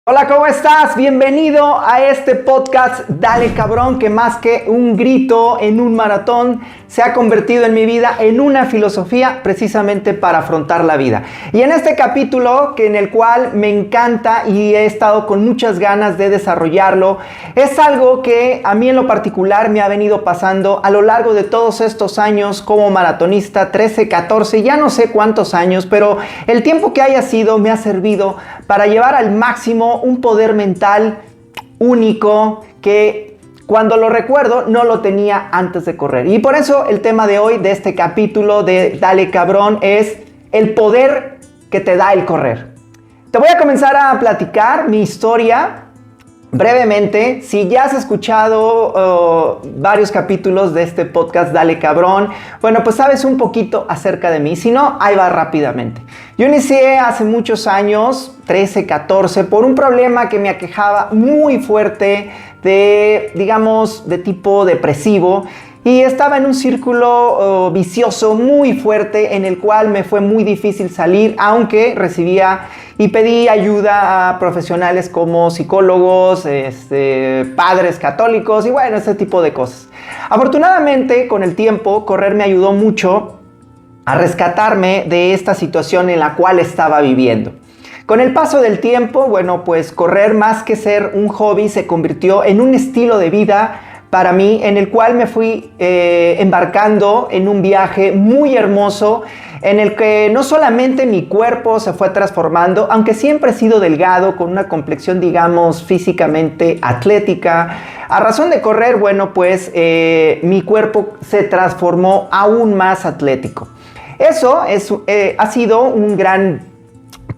Hola, ¿cómo estás? Bienvenido a este podcast Dale Cabrón, que más que un grito en un maratón se ha convertido en mi vida en una filosofía precisamente para afrontar la vida. Y en este capítulo, en el cual me encanta y he estado con muchas ganas de desarrollarlo, es algo que a mí en lo particular me ha venido pasando a lo largo de todos estos años como maratonista, 13, 14, ya no sé cuántos años, pero el tiempo que haya sido me ha servido para llevar al máximo un poder mental único que cuando lo recuerdo no lo tenía antes de correr. Y por eso el tema de hoy, de este capítulo de Dale Cabrón, es el poder que te da el correr. Te voy a comenzar a platicar mi historia brevemente. Si ya has escuchado varios capítulos de este podcast Dale Cabrón, bueno, pues sabes un poquito acerca de mí. Si no, ahí va rápidamente. Yo inicié hace muchos años, 13, 14, por un problema que me aquejaba muy fuerte de tipo depresivo. Y estaba en un círculo vicioso muy fuerte en el cual me fue muy difícil salir, aunque recibía y pedí ayuda a profesionales como psicólogos, padres católicos y bueno, ese tipo de cosas. Afortunadamente, con el tiempo, correr me ayudó mucho a rescatarme de esta situación en la cual estaba viviendo. Con el paso del tiempo, bueno, pues correr más que ser un hobby se convirtió en un estilo de vida para mí, en el cual me fui embarcando en un viaje muy hermoso, en el que no solamente mi cuerpo se fue transformando, aunque siempre he sido delgado, con una complexión, digamos, físicamente atlética. A razón de correr, bueno, pues mi cuerpo se transformó aún más atlético. Eso ha sido un gran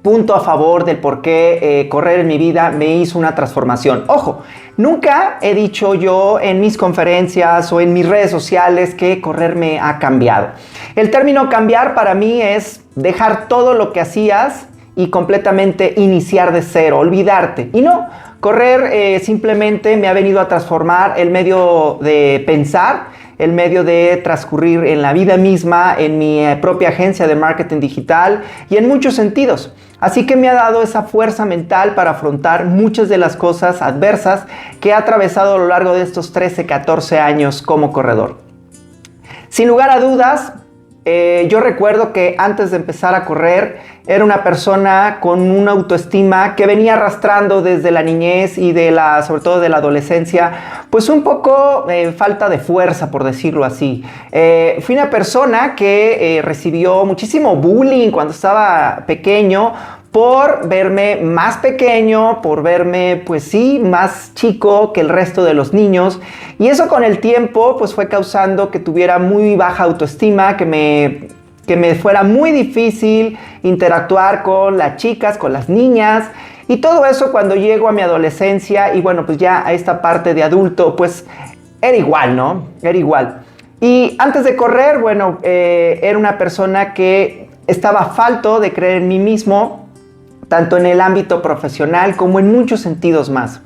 punto a favor del por qué correr en mi vida me hizo una transformación. Ojo, nunca he dicho yo en mis conferencias o en mis redes sociales que correr me ha cambiado. El término cambiar para mí es dejar todo lo que hacías y completamente iniciar de cero, olvidarte. Y no, correr simplemente me ha venido a transformar el medio de pensar, el medio de transcurrir en la vida misma, en mi propia agencia de marketing digital y en muchos sentidos. Así que me ha dado esa fuerza mental para afrontar muchas de las cosas adversas que he atravesado a lo largo de estos 13, 14 años como corredor. Sin lugar a dudas, yo recuerdo que antes de empezar a correr era una persona con una autoestima que venía arrastrando desde la niñez y sobre todo de la adolescencia, pues un poco falta de fuerza, por decirlo así. Fui una persona que recibió muchísimo bullying cuando estaba pequeño, por verme más pequeño, por verme, pues sí, más chico que el resto de los niños. Y eso con el tiempo, pues fue causando que tuviera muy baja autoestima, que me fuera muy difícil interactuar con las chicas, con las niñas. Y todo eso cuando llego a mi adolescencia y bueno, pues ya a esta parte de adulto, pues era igual, ¿no? Era igual. Y antes de correr, bueno, era una persona que estaba falto de creer en mí mismo, tanto en el ámbito profesional como en muchos sentidos más.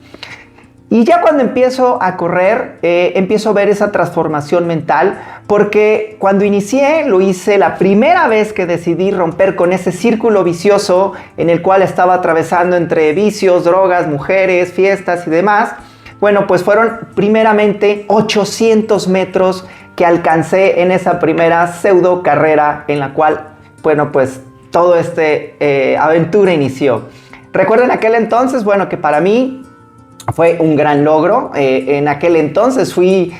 Y ya cuando empiezo a correr, empiezo a ver esa transformación mental, porque cuando inicié, lo hice la primera vez que decidí romper con ese círculo vicioso en el cual estaba atravesando entre vicios, drogas, mujeres, fiestas y demás. Bueno, pues fueron primeramente 800 metros que alcancé en esa primera pseudo carrera en la cual, bueno, pues todo aventura inició. Recuerdo en aquel entonces, bueno, que para mí fue un gran logro. En aquel entonces fui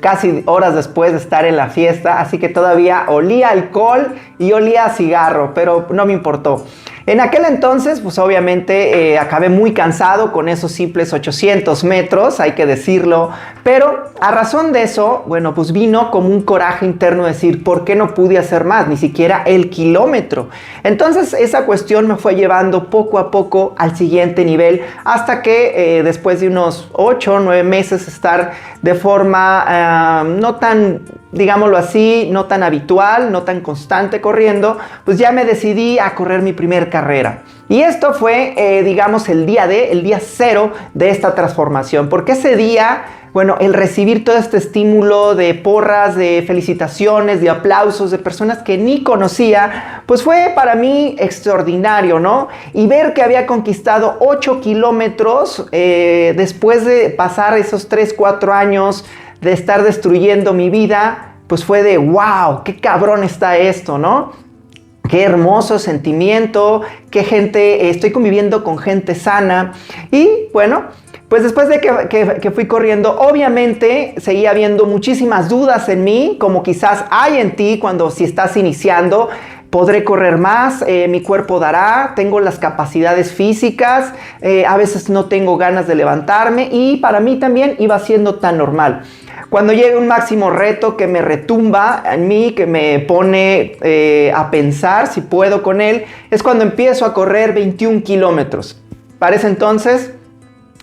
casi horas después de estar en la fiesta, así que todavía olía alcohol y olía a cigarro, pero no me importó. En aquel entonces, pues obviamente acabé muy cansado con esos simples 800 metros, hay que decirlo, pero a razón de eso, bueno, pues vino como un coraje interno de decir, ¿por qué no pude hacer más? Ni siquiera el kilómetro. Entonces esa cuestión me fue llevando poco a poco al siguiente nivel, hasta que después de unos 8 o 9 meses estar de forma no tan digámoslo así, no tan habitual, no tan constante corriendo, pues ya me decidí a correr mi primer carrera. Y esto fue, digamos, el día cero de esta transformación, porque ese día, bueno, el recibir todo este estímulo de porras, de felicitaciones, de aplausos, de personas que ni conocía, pues fue para mí extraordinario, ¿no? Y ver que había conquistado 8 kilómetros después de pasar esos 3, 4 años de estar destruyendo mi vida, pues fue de wow, qué cabrón está esto, ¿no? Qué hermoso sentimiento, qué gente, estoy conviviendo con gente sana. Y bueno, pues después de que fui corriendo, obviamente seguía habiendo muchísimas dudas en mí, como quizás hay en ti si estás iniciando. Podré correr más, mi cuerpo dará, tengo las capacidades físicas, a veces no tengo ganas de levantarme y para mí también iba siendo tan normal. Cuando llega un máximo reto que me retumba en mí, que me pone a pensar si puedo con él, es cuando empiezo a correr 21 kilómetros. Para ese entonces,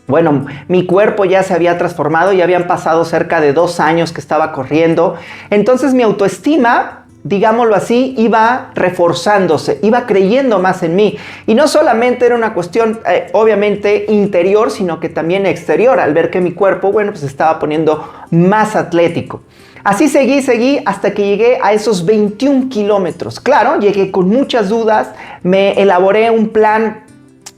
bueno, mi cuerpo ya se había transformado, ya habían pasado cerca de 2 años que estaba corriendo. Entonces mi autoestima, digámoslo así, iba reforzándose, iba creyendo más en mí. Y no solamente era una cuestión, obviamente, interior, sino que también exterior, al ver que mi cuerpo, bueno, pues se estaba poniendo más atlético. Así seguí hasta que llegué a esos 21 kilómetros. Claro, llegué con muchas dudas, me elaboré un plan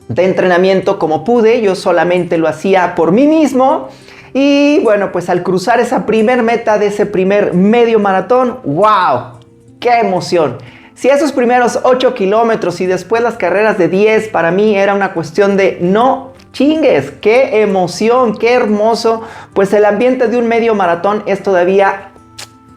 de entrenamiento como pude, yo solamente lo hacía por mí mismo. Y bueno, pues al cruzar esa primer meta de ese primer medio maratón, ¡wow! ¡Qué emoción! Si esos primeros 8 kilómetros y después las carreras de 10 para mí era una cuestión de no chingues, qué emoción, qué hermoso, pues el ambiente de un medio maratón es todavía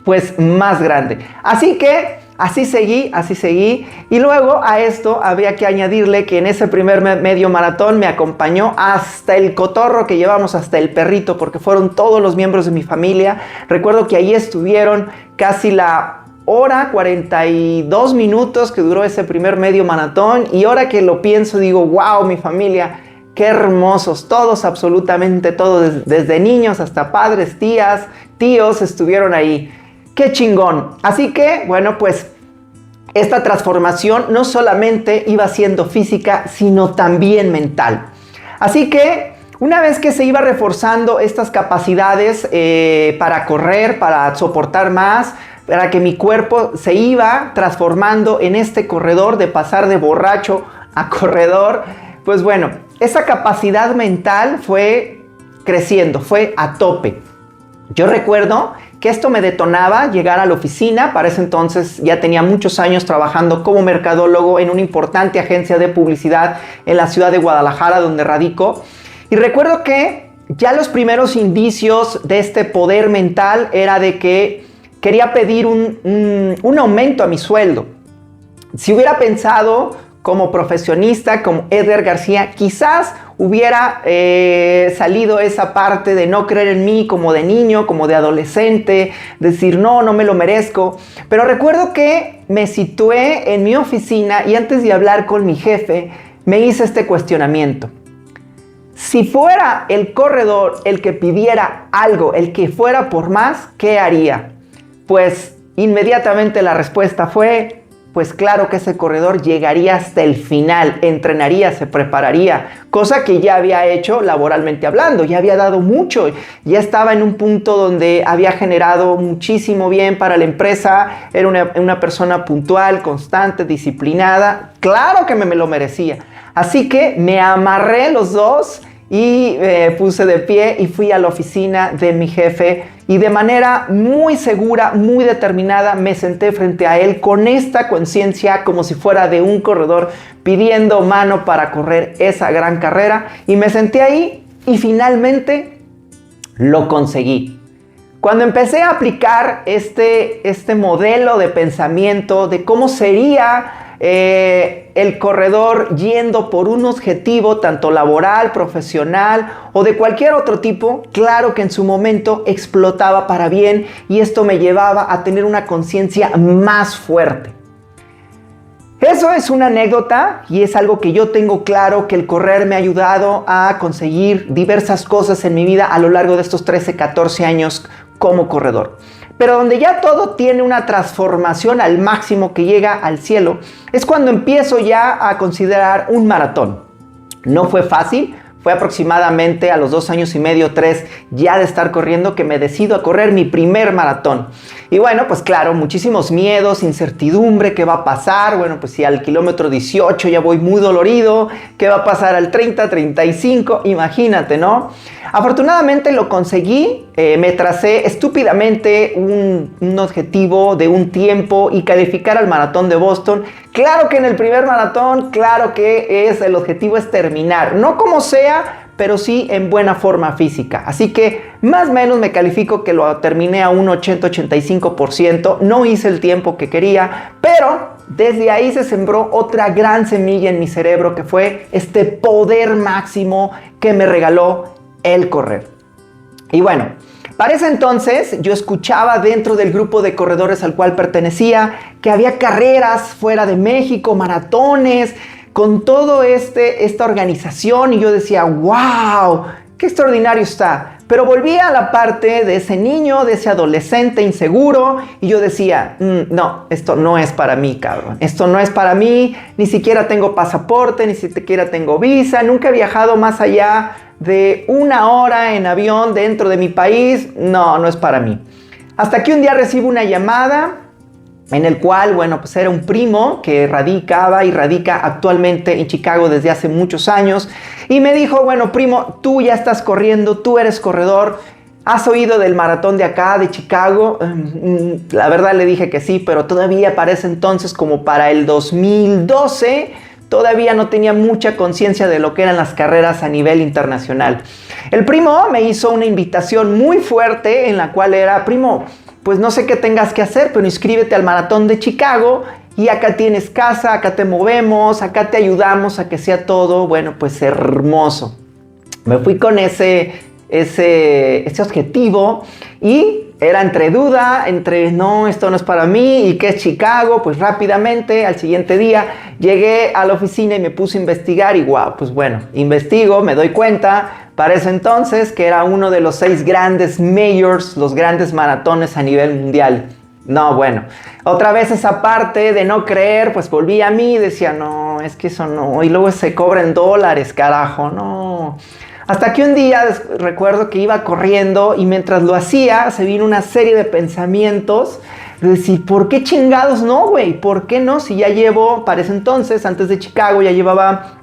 pues más grande. Así que así seguí y luego a esto había que añadirle que en ese primer medio maratón me acompañó hasta el cotorro que llevamos, hasta el perrito, porque fueron todos los miembros de mi familia. Recuerdo que ahí estuvieron casi la hora 42 minutos que duró ese primer medio maratón y ahora que lo pienso digo, wow, mi familia, qué hermosos, todos, absolutamente todos, desde niños hasta padres, tías, tíos estuvieron ahí. ¡Qué chingón! Así que, bueno, pues esta transformación no solamente iba siendo física, sino también mental. Así que una vez que se iba reforzando estas capacidades para correr, para soportar más, para que mi cuerpo se iba transformando en este corredor de pasar de borracho a corredor, pues bueno, esa capacidad mental fue creciendo, fue a tope. Yo recuerdo que esto me detonaba llegar a la oficina. Para ese entonces ya tenía muchos años trabajando como mercadólogo en una importante agencia de publicidad en la ciudad de Guadalajara, donde radico. Y recuerdo que ya los primeros indicios de este poder mental era de que quería pedir un aumento a mi sueldo. Si hubiera pensado como profesionista, como Eder García, quizás hubiera salido esa parte de no creer en mí como de niño, como de adolescente, decir no me lo merezco. Pero recuerdo que me situé en mi oficina y antes de hablar con mi jefe, me hice este cuestionamiento. Si fuera el corredor el que pidiera algo, el que fuera por más, ¿qué haría? Pues inmediatamente la respuesta fue, pues claro que ese corredor llegaría hasta el final, entrenaría, se prepararía, cosa que ya había hecho laboralmente hablando, ya había dado mucho, ya estaba en un punto donde había generado muchísimo bien para la empresa, era una persona puntual, constante, disciplinada, claro que me lo merecía. Así que me amarré los dos y puse de pie y fui a la oficina de mi jefe y de manera muy segura, muy determinada me senté frente a él con esta conciencia como si fuera de un corredor pidiendo mano para correr esa gran carrera y me senté ahí y finalmente lo conseguí. Cuando empecé a aplicar este modelo de pensamiento de cómo sería el corredor yendo por un objetivo tanto laboral, profesional o de cualquier otro tipo, claro que en su momento explotaba para bien y esto me llevaba a tener una conciencia más fuerte. Eso es una anécdota y es algo que yo tengo claro que el correr me ha ayudado a conseguir diversas cosas en mi vida a lo largo de estos 13, 14 años como corredor. Pero donde ya todo tiene una transformación al máximo que llega al cielo, es cuando empiezo ya a considerar un maratón. No fue fácil, fue aproximadamente a los 2 años y medio, 3 ya de estar corriendo que me decido a correr mi primer maratón. Y bueno, pues claro, muchísimos miedos, incertidumbre, ¿qué va a pasar? Bueno, pues si al kilómetro 18 ya voy muy dolorido, ¿qué va a pasar al 30, 35? Imagínate, ¿no? Afortunadamente lo conseguí, me tracé estúpidamente un objetivo de un tiempo y calificar al maratón de Boston. Claro que en el primer maratón, claro que el objetivo es terminar, no como sea, pero sí en buena forma física. Así que más o menos me califico que lo terminé a un 80-85%. No hice el tiempo que quería, pero desde ahí se sembró otra gran semilla en mi cerebro que fue este poder máximo que me regaló el correr. Y bueno, para ese entonces yo escuchaba dentro del grupo de corredores al cual pertenecía que había carreras fuera de México, maratones, con todo esta organización, y yo decía, wow, qué extraordinario está. Pero volvía a la parte de ese niño, de ese adolescente inseguro, y yo decía, no, esto no es para mí, cabrón. Esto no es para mí, ni siquiera tengo pasaporte, ni siquiera tengo visa, nunca he viajado más allá de 1 hora en avión dentro de mi país. No, no es para mí. Hasta que un día recibo una llamada en el cual, bueno, pues era un primo que radica actualmente en Chicago desde hace muchos años, y me dijo, bueno, primo, tú ya estás corriendo, tú eres corredor, ¿has oído del maratón de acá, de Chicago? La verdad le dije que sí, pero todavía para ese entonces, como para el 2012, todavía no tenía mucha conciencia de lo que eran las carreras a nivel internacional. El primo me hizo una invitación muy fuerte en la cual era, primo, pues no sé qué tengas que hacer, pero inscríbete al maratón de Chicago y acá tienes casa, acá te movemos, acá te ayudamos a que sea todo, bueno, pues hermoso. Me fui con ese objetivo y era entre duda, entre no, esto no es para mí, y qué es Chicago. Pues rápidamente al siguiente día llegué a la oficina y me puse a investigar y wow, pues bueno, investigo, me doy cuenta para ese entonces que era uno de los 6 grandes majors, los grandes maratones a nivel mundial. No, bueno, otra vez esa parte de no creer, pues volví a mí y decía, no, es que eso no, y luego se cobra en dólares, carajo, no. Hasta que un día recuerdo que iba corriendo y mientras lo hacía se vino una serie de pensamientos de decir, ¿por qué chingados no, güey? ¿Por qué no? Si ya llevo, para ese entonces, antes de Chicago, ya llevaba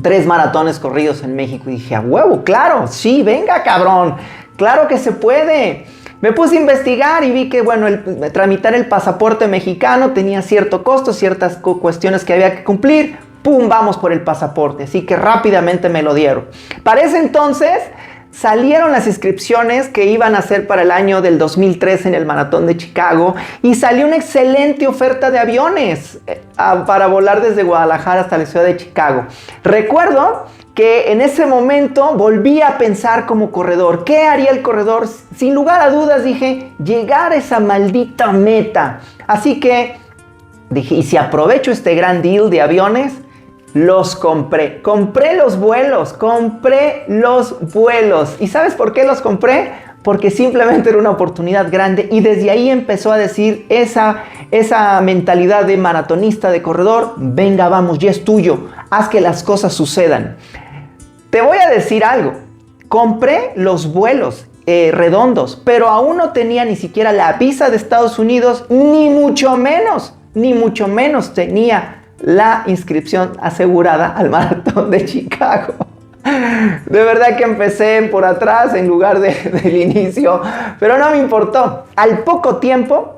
3 maratones corridos en México. Y dije, a huevo, claro, sí, venga, cabrón, claro que se puede. Me puse a investigar y vi que, bueno, tramitar el pasaporte mexicano tenía cierto costo, ciertas cuestiones que había que cumplir. ¡Pum! Vamos por el pasaporte. Así que rápidamente me lo dieron. Para ese entonces salieron las inscripciones que iban a hacer para el año del 2013 en el Maratón de Chicago y salió una excelente oferta de aviones para volar desde Guadalajara hasta la ciudad de Chicago. Recuerdo que en ese momento volví a pensar como corredor. ¿Qué haría el corredor? Sin lugar a dudas dije, llegar a esa maldita meta. Así que dije, ¿y si aprovecho este gran deal de aviones? Los compré. Compré los vuelos. ¿Y sabes por qué los compré? Porque simplemente era una oportunidad grande y desde ahí empezó a decir esa mentalidad de maratonista, de corredor, venga, vamos, ya es tuyo, haz que las cosas sucedan. Te voy a decir algo, compré los vuelos redondos, pero aún no tenía ni siquiera la visa de Estados Unidos, ni mucho menos tenía la inscripción asegurada al maratón de Chicago. De verdad que empecé por atrás en lugar del inicio, pero no me importó. Al poco tiempo,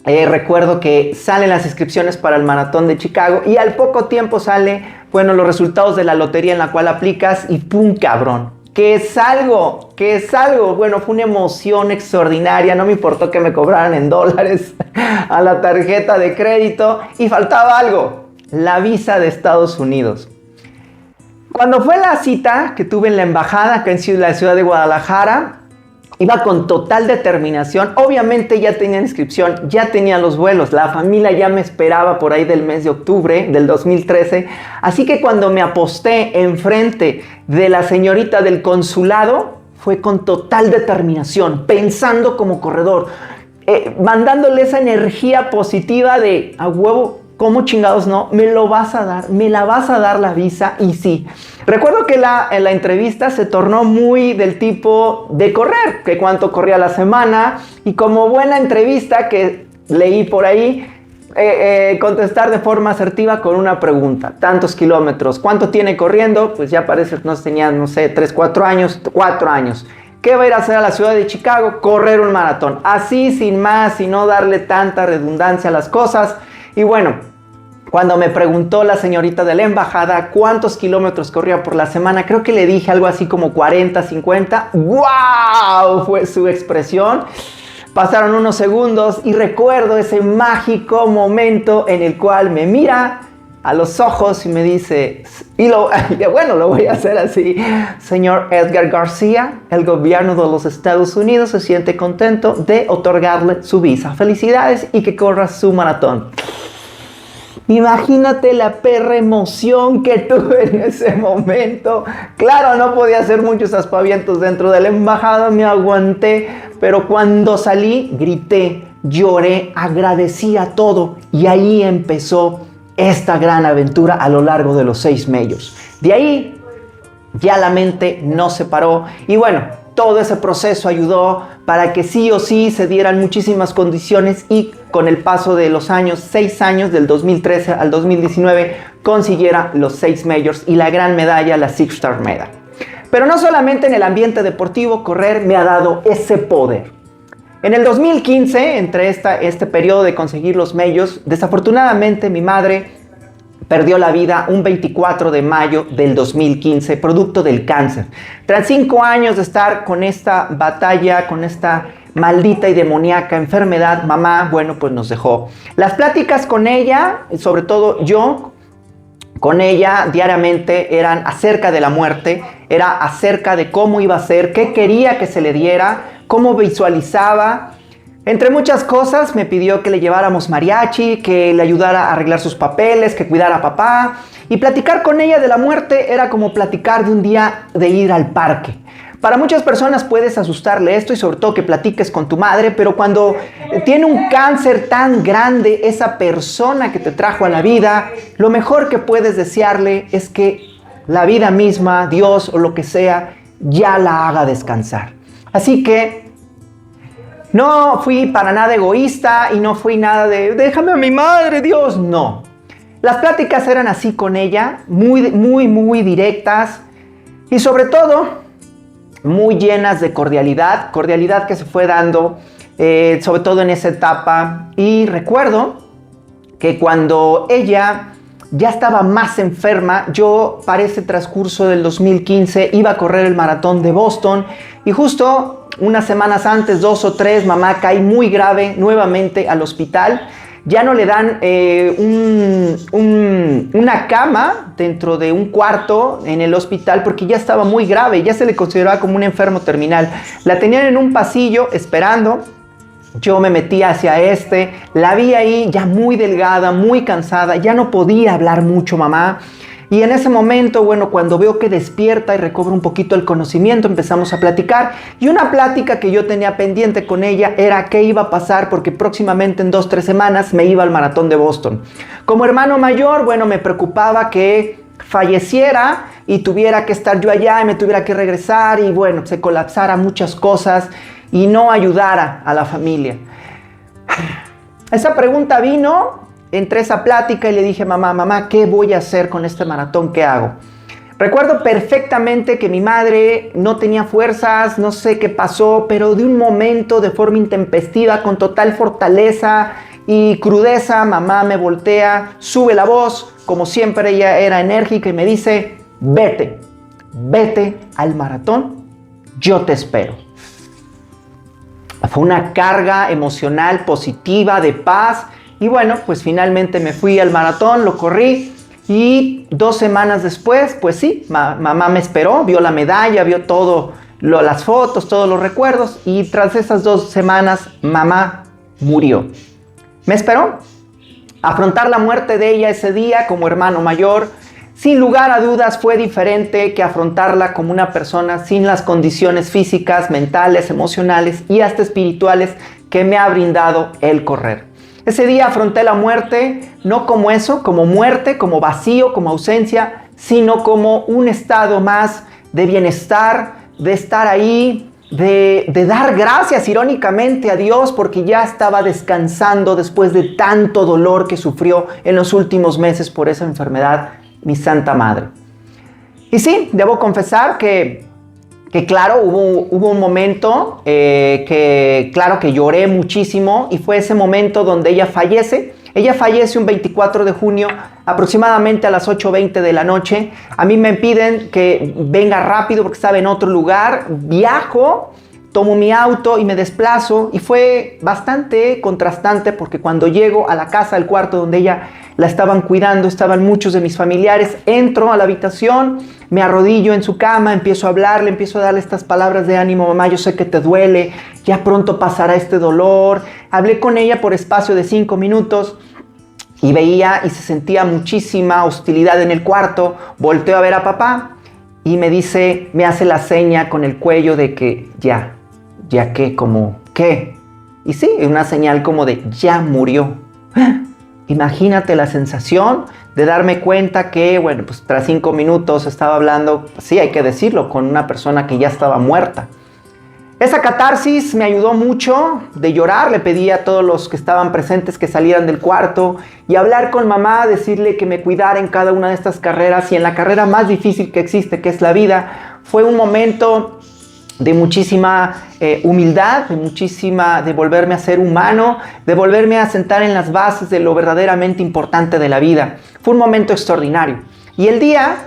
recuerdo que salen las inscripciones para el maratón de Chicago y al poco tiempo sale, bueno, los resultados de la lotería en la cual aplicas y ¡pum! Cabrón. ¿Qué es algo? Bueno, fue una emoción extraordinaria, no me importó que me cobraran en dólares a la tarjeta de crédito y faltaba algo, la visa de Estados Unidos. Cuando fue la cita que tuve en la embajada acá en la ciudad de Guadalajara, iba con total determinación. Obviamente ya tenía inscripción, ya tenía los vuelos. La familia ya me esperaba por ahí del mes de octubre del 2013. Así que cuando me aposté enfrente de la señorita del consulado, fue con total determinación, pensando como corredor. mandándole esa energía positiva de a huevo, ¿cómo chingados no? Me lo vas a dar, me la vas a dar la visa. Y sí, recuerdo que en la entrevista se tornó muy del tipo de correr, que cuánto corría la semana, y como buena entrevista que leí por ahí, contestar de forma asertiva con una pregunta: tantos kilómetros, ¿cuánto tiene corriendo? Pues ya parece que tenían, no sé, 3, 4 años, 4 años. ¿Qué va a ir a hacer a la ciudad de Chicago? Correr un maratón. Así, sin más, y no darle tanta redundancia a las cosas. Y bueno, cuando me preguntó la señorita de la embajada cuántos kilómetros corría por la semana, creo que le dije algo así como 40, 50. ¡Wow! Fue su expresión. Pasaron unos segundos y recuerdo ese mágico momento en el cual me mira a los ojos y me dice, bueno, lo voy a hacer así: señor Edgar García, el gobierno de los Estados Unidos se siente contento de otorgarle su visa. Felicidades y que corra su maratón. Imagínate la perra emoción que tuve en ese momento. Claro, no podía hacer muchos aspavientos dentro de la embajada, me aguanté, pero cuando salí grité, lloré, agradecí a todo, y ahí empezó esta gran aventura a lo largo de los 6 majors. De ahí ya la mente no se paró, y bueno, todo ese proceso ayudó para que sí o sí se dieran muchísimas condiciones, y con el paso de los años, 6 años, del 2013 al 2019, consiguiera los 6 majors y la gran medalla, la Six Star Medal. Pero no solamente en el ambiente deportivo, correr me ha dado ese poder. En el 2015, entre este periodo de conseguir los majors, desafortunadamente mi madre perdió la vida un 24 de mayo del 2015, producto del cáncer. Tras 5 años de estar con esta batalla, con esta maldita y demoníaca enfermedad, mamá, bueno, pues nos dejó. Las pláticas con ella, sobre todo yo con ella diariamente, eran acerca de la muerte, era acerca de cómo iba a ser, qué quería que se le diera, cómo visualizaba. Entre muchas cosas me pidió que le lleváramos mariachi, que le ayudara a arreglar sus papeles, que cuidara a papá. Y platicar con ella de la muerte era como platicar de un día de ir al parque. Para muchas personas puedes asustarle esto, y sobre todo que platiques con tu madre, pero cuando tiene un cáncer tan grande esa persona que te trajo a la vida, lo mejor que puedes desearle es que la vida misma, Dios o lo que sea, ya la haga descansar. Así que no fui para nada egoísta y no fui nada de déjame a mi madre, Dios, no. Las pláticas eran así con ella, muy directas, y sobre todo muy llenas de cordialidad que se fue dando, sobre todo en esa etapa. Y recuerdo que cuando ella ya estaba más enferma, yo para ese transcurso del 2015 iba a correr el maratón de Boston, y justo unas semanas antes, 2 o 3, mamá cae muy grave nuevamente al hospital. Ya no le dan una cama dentro de un cuarto en el hospital porque ya estaba muy grave, ya se le consideraba como un enfermo terminal. La tenían en un pasillo esperando. Yo me metí hacia la vi ahí ya muy delgada, muy cansada, ya no podía hablar mucho mamá. Y en ese momento, bueno, cuando veo que despierta y recobra un poquito el conocimiento, empezamos a platicar. Y una plática que yo tenía pendiente con ella era qué iba a pasar, porque próximamente en 2 o 3 semanas me iba al maratón de Boston. Como hermano mayor, bueno, me preocupaba que falleciera y tuviera que estar yo allá y me tuviera que regresar y bueno, se colapsara muchas cosas y no ayudara a la familia. Esa pregunta vino entre esa plática y le dije, mamá, ¿qué voy a hacer con este maratón? ¿Qué hago? Recuerdo perfectamente que mi madre no tenía fuerzas, no sé qué pasó, pero de un momento, de forma intempestiva, con total fortaleza y crudeza, mamá me voltea, sube la voz, como siempre ella era enérgica, y me dice, vete al maratón, yo te espero. Fue una carga emocional positiva, de paz. Y bueno, pues finalmente me fui al maratón, lo corrí, y 2 semanas después, pues sí, mamá me esperó, vio la medalla, vio todo, las fotos, todos los recuerdos, y tras esas 2 semanas, mamá murió. Me esperó. Afrontar la muerte de ella ese día como hermano mayor Sin lugar a dudas fue diferente que afrontarla como una persona sin las condiciones físicas, mentales, emocionales y hasta espirituales que me ha brindado el correr. Ese día afronté la muerte no como eso, como muerte, como vacío, como ausencia, sino como un estado más de bienestar, de estar ahí, de dar gracias irónicamente a Dios porque ya estaba descansando después de tanto dolor que sufrió en los últimos meses por esa enfermedad, mi Santa Madre. Y sí, debo confesar que claro, hubo un momento que lloré muchísimo y fue ese momento donde ella fallece. Ella fallece un 24 de junio aproximadamente a las 8:20 de la noche. A mí me piden que venga rápido porque estaba en otro lugar. Viajo, tomo mi auto y me desplazo y fue bastante contrastante porque cuando llego a la casa, al cuarto donde ella la estaban cuidando, estaban muchos de mis familiares, entro a la habitación, me arrodillo en su cama, empiezo a hablarle, empiezo a darle estas palabras de ánimo: mamá, yo sé que te duele, ya pronto pasará este dolor. Hablé con ella por espacio de 5 minutos y veía y se sentía muchísima hostilidad en el cuarto. Volteo a ver a papá y me dice, me hace la seña con el cuello de que ya que, como, ¿qué? Y sí, una señal como de ya murió. Imagínate la sensación de darme cuenta que, bueno, pues tras 5 minutos estaba hablando, sí, hay que decirlo, con una persona que ya estaba muerta. Esa catarsis me ayudó mucho de llorar. Le pedí a todos los que estaban presentes que salieran del cuarto y hablar con mamá, decirle que me cuidara en cada una de estas carreras y en la carrera más difícil que existe, que es la vida. Fue un momento de muchísima humildad, de volverme a ser humano, de volverme a sentar en las bases de lo verdaderamente importante de la vida. Fue un momento extraordinario. Y el día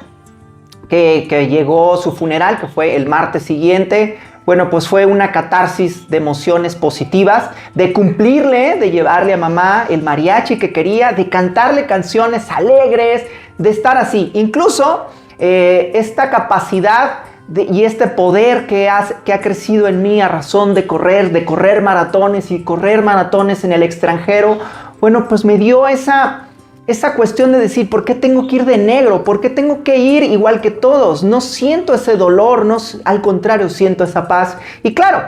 que llegó su funeral, que fue el martes siguiente, bueno, pues fue una catarsis de emociones positivas, de cumplirle, de llevarle a mamá el mariachi que quería, de cantarle canciones alegres, de estar así. Incluso esta capacidad y este poder que ha crecido en mí a razón de correr maratones y correr maratones en el extranjero, bueno, pues me dio esa cuestión de decir, ¿por qué tengo que ir de negro? ¿Por qué tengo que ir igual que todos? No siento ese dolor, no, al contrario, siento esa paz. Y claro,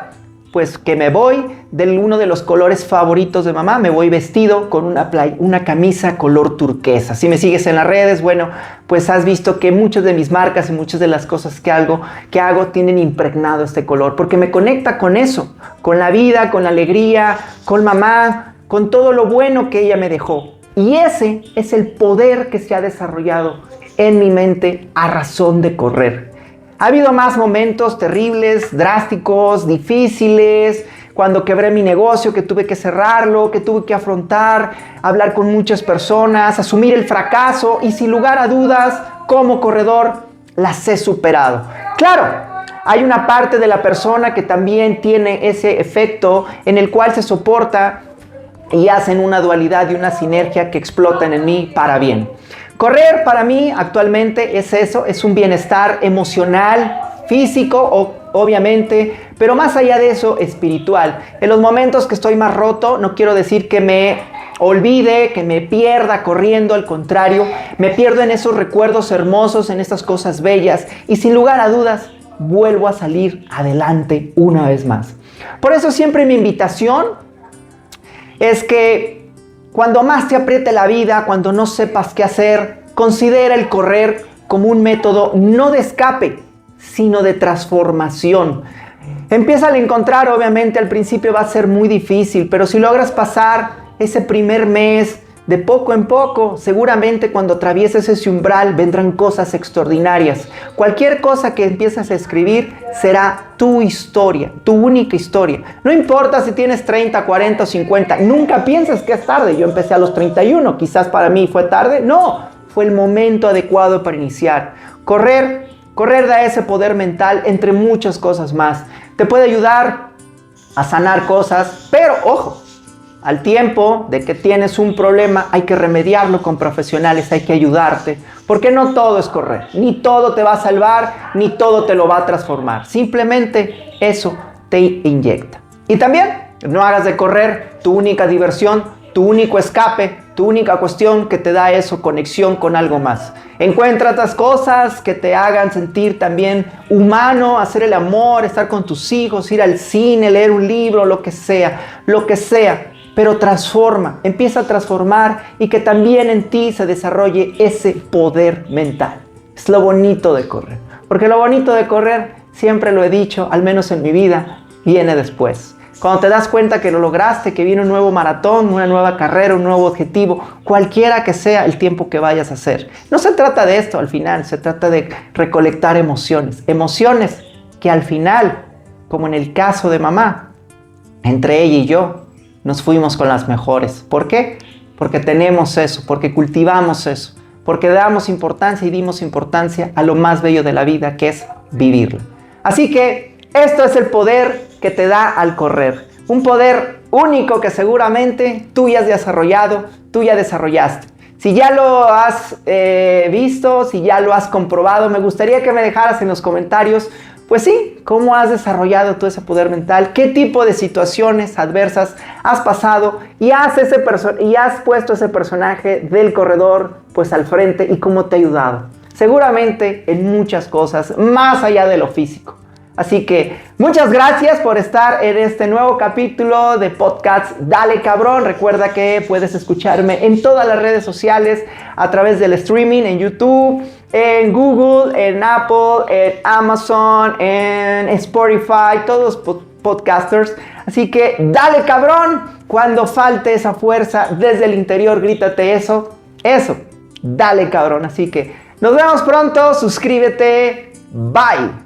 pues que me voy de uno de los colores favoritos de mamá, me voy vestido con una camisa color turquesa. Si me sigues en las redes, bueno, pues has visto que muchas de mis marcas y muchas de las cosas que hago tienen impregnado este color, porque me conecta con eso, con la vida, con la alegría, con mamá, con todo lo bueno que ella me dejó. Y ese es el poder que se ha desarrollado en mi mente a razón de correr. Ha habido más momentos terribles, drásticos, difíciles, cuando quebré mi negocio, que tuve que cerrarlo, que tuve que afrontar, hablar con muchas personas, asumir el fracaso y sin lugar a dudas, como corredor, las he superado. Claro, hay una parte de la persona que también tiene ese efecto en el cual se soporta y hacen una dualidad y una sinergia que explotan en mí para bien. Correr para mí actualmente es eso, es un bienestar emocional, físico, obviamente, pero más allá de eso, espiritual. En los momentos que estoy más roto, no quiero decir que me olvide, que me pierda corriendo, al contrario, me pierdo en esos recuerdos hermosos, en estas cosas bellas y sin lugar a dudas, vuelvo a salir adelante una vez más. Por eso siempre mi invitación es que cuando más te apriete la vida, cuando no sepas qué hacer, considera el correr como un método no de escape, sino de transformación. Empieza a encontrar, obviamente al principio va a ser muy difícil, pero si logras pasar ese primer mes de poco en poco, seguramente cuando atravieses ese umbral vendrán cosas extraordinarias. Cualquier cosa que empieces a escribir será tu historia, tu única historia. No importa si tienes 30, 40 o 50, nunca pienses que es tarde. Yo empecé a los 31, quizás para mí fue tarde. No, fue el momento adecuado para iniciar. Correr da ese poder mental entre muchas cosas más. Te puede ayudar a sanar cosas, pero ojo, al tiempo de que tienes un problema hay que remediarlo con profesionales, hay que ayudarte, porque no todo es correr, ni todo te va a salvar, ni todo te lo va a transformar. Simplemente eso te inyecta. Y también no hagas de correr tu única diversión, tu único escape, Tu única cuestión que te da eso, conexión con algo más. Encuentra otras cosas que te hagan sentir también humano, hacer el amor, estar con tus hijos, ir al cine, leer un libro, lo que sea. Pero transforma, empieza a transformar y que también en ti se desarrolle ese poder mental. Es lo bonito de correr. Porque lo bonito de correr, siempre lo he dicho, al menos en mi vida, viene después. Cuando te das cuenta que lo lograste, que viene un nuevo maratón, una nueva carrera, un nuevo objetivo, cualquiera que sea el tiempo que vayas a hacer. No se trata de esto al final, se trata de recolectar emociones. Emociones que al final, como en el caso de mamá, entre ella y yo, nos fuimos con las mejores. ¿Por qué? Porque tenemos eso, porque cultivamos eso, porque damos importancia y dimos importancia a lo más bello de la vida, que es vivirla. Así que esto es el poder que te da al correr. Un poder único que seguramente tú ya has desarrollado, tú ya desarrollaste. Si ya lo has visto, si ya lo has comprobado, me gustaría que me dejaras en los comentarios, pues sí, cómo has desarrollado tú ese poder mental, qué tipo de situaciones adversas has pasado y has puesto ese personaje del corredor pues al frente y cómo te ha ayudado. Seguramente en muchas cosas, más allá de lo físico. Así que muchas gracias por estar en este nuevo capítulo de podcast Dale Cabrón. Recuerda que puedes escucharme en todas las redes sociales a través del streaming, en YouTube, en Google, en Apple, en Amazon, en Spotify, todos los podcasters. Así que dale cabrón, cuando falte esa fuerza desde el interior, grítate eso, dale cabrón. Así que nos vemos pronto, suscríbete, bye.